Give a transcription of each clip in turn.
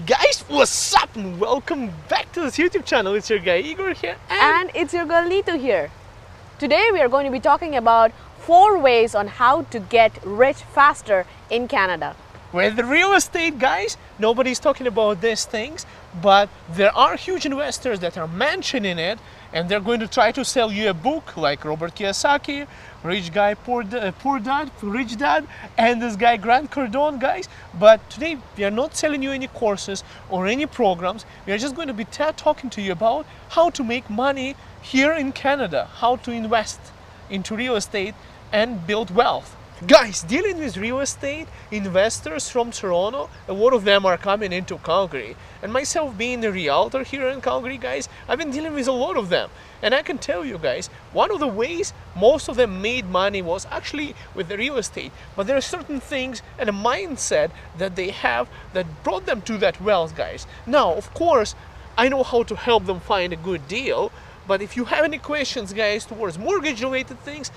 Guys, what's up and welcome back to this YouTube channel. It's your guy Igor here and it's your girl Neethu here. Today we are going to be talking about 4 ways on how to get rich faster in Canada. with real estate, guys. Nobody's talking about these things, but there are huge investors that are mentioning it, and they're going to try to sell you a book like Robert Kiyosaki, Rich Guy, Poor Dad, Rich Dad, and this guy Grant Cardone, guys. But today we are not selling you any courses or any programs. We are just going to be talking to you about how to make money here in Canada, how to invest into real estate and build wealth. Guys, dealing with real estate investors from Toronto, a lot of them are coming into Calgary. And myself being a realtor here in Calgary, guys, I've been dealing with a lot of them. And I can tell you guys, one of the ways most of them made money was actually with the real estate. But there are certain things and a mindset that they have that brought them to that wealth, guys. Now, of course, I know how to help them find a good deal. But if you have any questions, guys, towards mortgage-related things,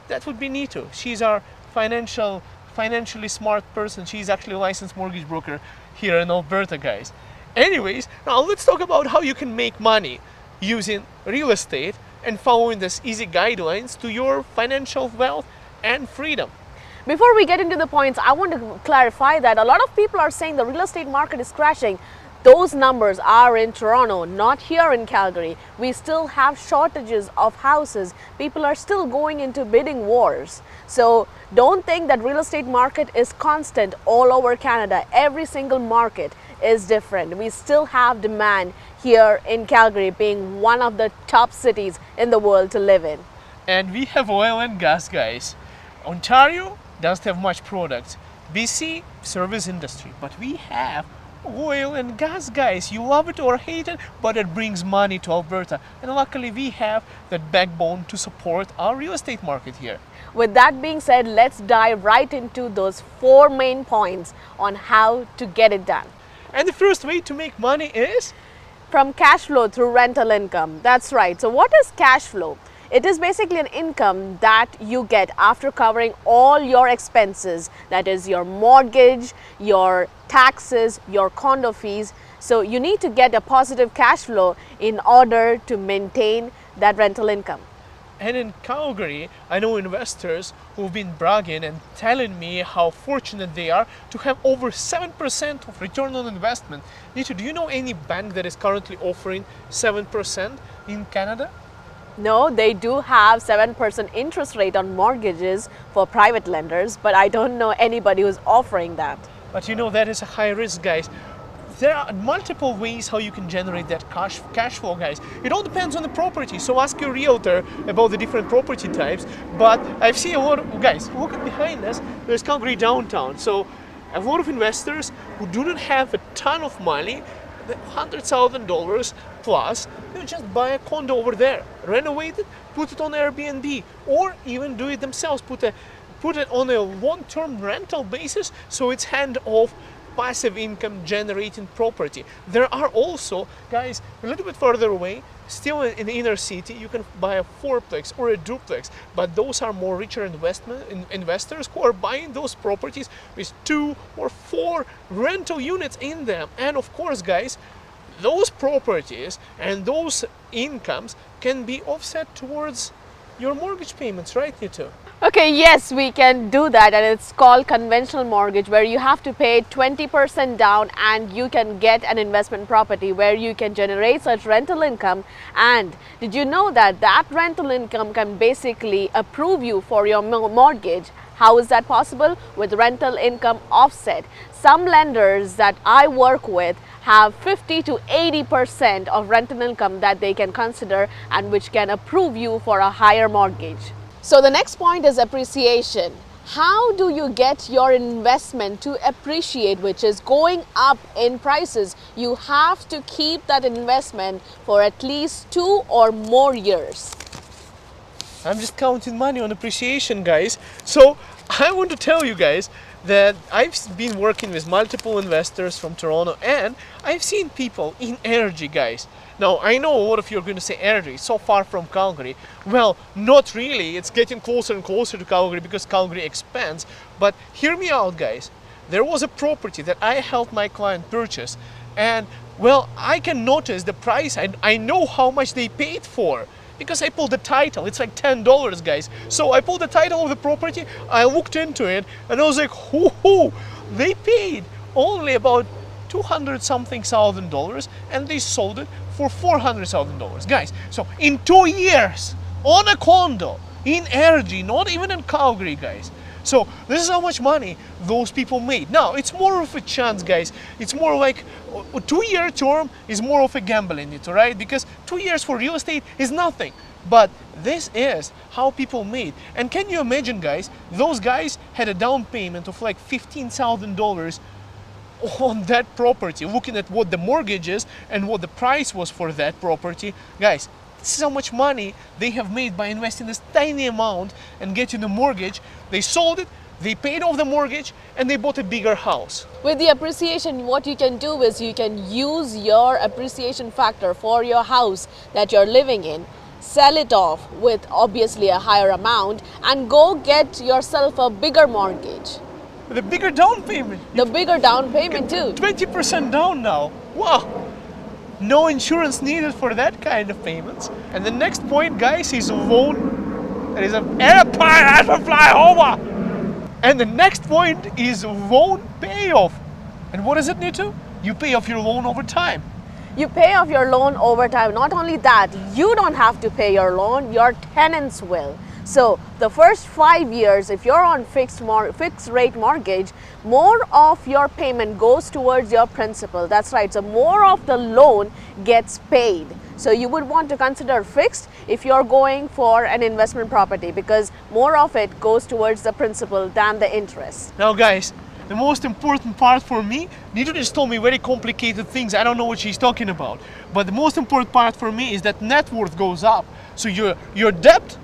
that would be Neethu. She's our financially smart person. She's actually a licensed mortgage broker here in Alberta, guys. Anyways, now let's talk about how you can make money using real estate and following these easy guidelines to your financial wealth and freedom. Before we get into the points, I want to clarify that a lot of people are saying the real estate market is crashing. Those numbers are in Toronto, not here in Calgary. We still have shortages of houses. People are still going into bidding wars. So don't think that real estate market is constant all over Canada. Every single market is different. We still have demand here in Calgary, being one of the top cities in the world to live in. And we have oil and gas, guys. Ontario doesn't have much products. BC, service industry. But we have oil and gas, guys. You love it or hate it, but it brings money to Alberta. And luckily we have that backbone to support our real estate market here. With that being said, let's dive right into those 4 main points on how to get it done. And the first way to make money is from cash flow through rental income. That's right. So what is cash flow? It is basically an income that you get after covering all your expenses. That is your mortgage, your taxes, your condo fees. So you need to get a positive cash flow in order to maintain that rental income. And in Calgary, I know investors who've been bragging and telling me how fortunate they are to have over 7% of return on investment. Neethu, do you know any bank that is currently offering 7% in Canada? No, they do have 7% interest rate on mortgages for private lenders, but I don't know anybody who's offering that. But you know, that is a high risk, guys. There are multiple ways how you can generate that cash flow, guys. It all depends on the property. So ask your realtor about the different property types. But I've seen a lot of, guys, look behind us, there's Calgary downtown. So a lot of investors who do not have a ton of money, $100,000 plus, they'll just buy a condo over there, renovate it, put it on Airbnb, or even do it themselves, put it on a long-term rental basis, so it's hand-off passive income generating property. There are also, guys, a little bit further away, still in the inner city, you can buy a 4-plex or a duplex, but those are more richer investors who are buying those properties with 2 or 4 rental units in them. And of course, guys, those properties and those incomes can be offset towards your mortgage payments, right, Neethu? Okay, yes, we can do that, and it's called conventional mortgage, where you have to pay 20% down and you can get an investment property where you can generate such rental income. And did you know that that rental income can basically approve you for your mortgage? How is that possible? With rental income offset. Some lenders that I work with have 50 to 80% of rental income that they can consider and which can approve you for a higher mortgage. So the next point is appreciation. How do you get your investment to appreciate, which is going up in prices? You have to keep that investment for at least 2 or more years. I'm just counting money on appreciation, guys. So I want to tell you guys that I've been working with multiple investors from Toronto, and I've seen people in energy, guys. Now, I know a lot of you are going to say energy, so far from Calgary. Well, not really. It's getting closer and closer to Calgary because Calgary expands. But hear me out, guys. There was a property that I helped my client purchase And well, I can notice the price, and I know how much they paid for because I pulled the title. It's like $10, guys. So I pulled the title of the property, I looked into it, and I was like, hoo, they paid only about 200 something thousand dollars, and they sold it for $400,000, guys. So in 2 years, on a condo in Ergi, not even in Calgary, guys. So this is how much money those people made. Now it's more of a chance, guys. It's more like a 2-year term is more of a gambling, right? Because 2 years for real estate is nothing. But this is how people made. And can you imagine, guys? Those guys had a down payment of like $15,000 on that property. Looking at what the mortgage is and what the price was for that property, guys. This is how much money they have made by investing this tiny amount and getting the mortgage. They sold it, they paid off the mortgage, and they bought a bigger house. With the appreciation, what you can do is you can use your appreciation factor for your house that you're living in, sell it off with obviously a higher amount, and go get yourself a bigger mortgage. The bigger down payment. The bigger down payment too. 20% down now. Wow. No insurance needed for that kind of payments. And the next point, guys, is loan. There is an airplane has to fly over. And the next point is loan payoff. And what is it, Neethu? You pay off your loan over time. You pay off your loan over time. Not only that, you don't have to pay your loan, your tenants will. So the first 5 years, if you're on fixed rate mortgage, more of your payment goes towards your principal. That's right. So more of the loan gets paid. So you would want to consider fixed if you're going for an investment property, because more of it goes towards the principal than the interest. Now, guys, the most important part for me, Neethu just told me very complicated things. I don't know what she's talking about. But the most important part for me is that net worth goes up. So your debt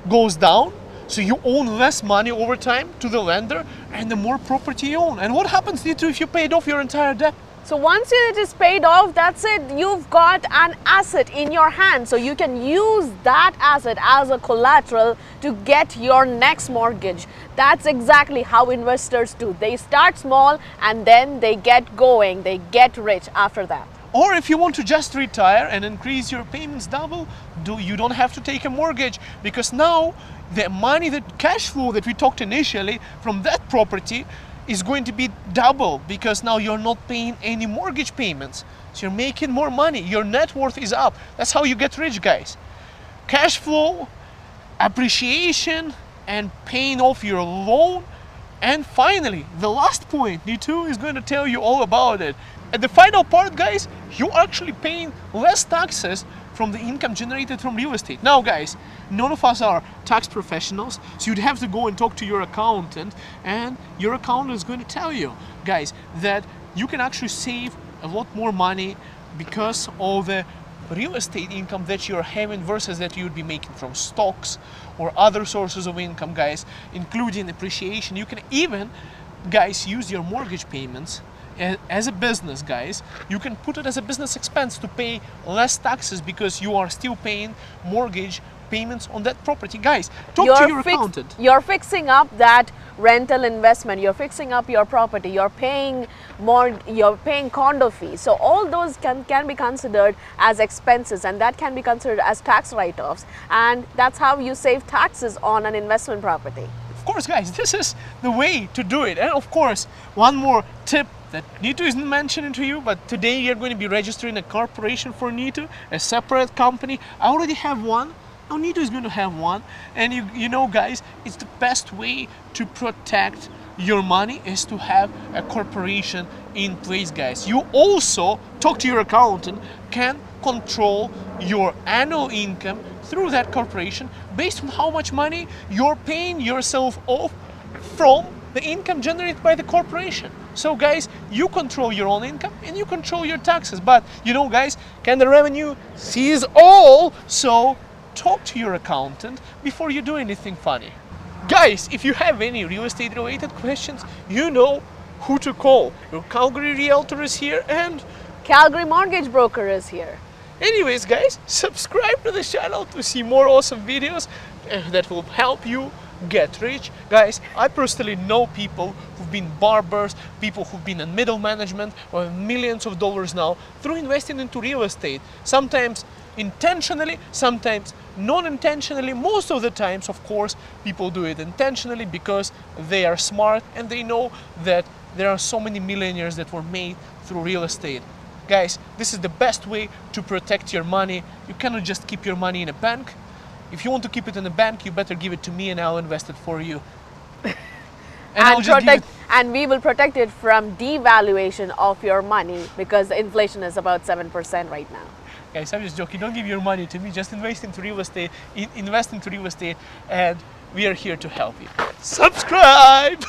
goes down, so you own less money over time to the lender, and the more property you own. And what happens, Neethu, if you paid off your entire debt? So once it is paid off, that's it. You've got an asset in your hand. So you can use that asset as a collateral to get your next mortgage. That's exactly how investors do. They start small and then they get going. They get rich after that. Or if you want to just retire and increase your payments double, you don't have to take a mortgage, because now the money, the cash flow that we talked initially from that property is going to be double, because now you're not paying any mortgage payments. So you're making more money. Your net worth is up. That's how you get rich, guys. Cash flow, appreciation, and paying off your loan. And finally, the last point, Neethu is going to tell you all about it. At the final part, guys, you're actually paying less taxes from the income generated from real estate. Now, guys, none of us are tax professionals, so you'd have to go and talk to your accountant, and your accountant is going to tell you, guys, that you can actually save a lot more money because of the real estate income that you're having versus that you'd be making from stocks or other sources of income, guys, including appreciation. You can even, guys, use your mortgage payments as a business, guys. You can put it as a business expense to pay less taxes because you are still paying mortgage payments on that property. Guys, talk to your accountant. You're fixing up that rental investment. You're fixing up your property. You're paying condo fees. So all those can be considered as expenses, and that can be considered as tax write-offs. And that's how you save taxes on an investment property. Of course, guys, this is the way to do it. And of course, one more tip that Neethu isn't mentioning to you, but today you're going to be registering a corporation for Neethu, a separate company. I already have one. Now Neethu is going to have one. And you know, guys, it's the best way to protect your money is to have a corporation in place, guys. You also, talk to your accountant, can control your annual income through that corporation based on how much money you're paying yourself off from the income generated by the corporation. So guys, you control your own income and you control your taxes. But you know, guys, Canada Revenue sees all, so talk to your accountant before you do anything funny. Guys, if you have any real estate related questions, you know who to call. Your Calgary Realtor is here and Calgary Mortgage Broker is here. Anyways, guys, subscribe to the channel to see more awesome videos that will help you get rich. Guys, I personally know people who've been barbers, people who've been in middle management or have millions of dollars now through investing into real estate. Sometimes intentionally, sometimes non-intentionally. Most of the times, of course, people do it intentionally because they are smart and they know that there are so many millionaires that were made through real estate. Guys, this is the best way to protect your money. You cannot just keep your money in a bank. If you want to keep it in a bank, you better give it to me and I'll invest it for you. And we will protect it from devaluation of your money, because the inflation is about 7% right now. Guys, I'm just joking. Don't give your money to me. Just invest into real estate. Invest into real estate, and we are here to help you. Subscribe!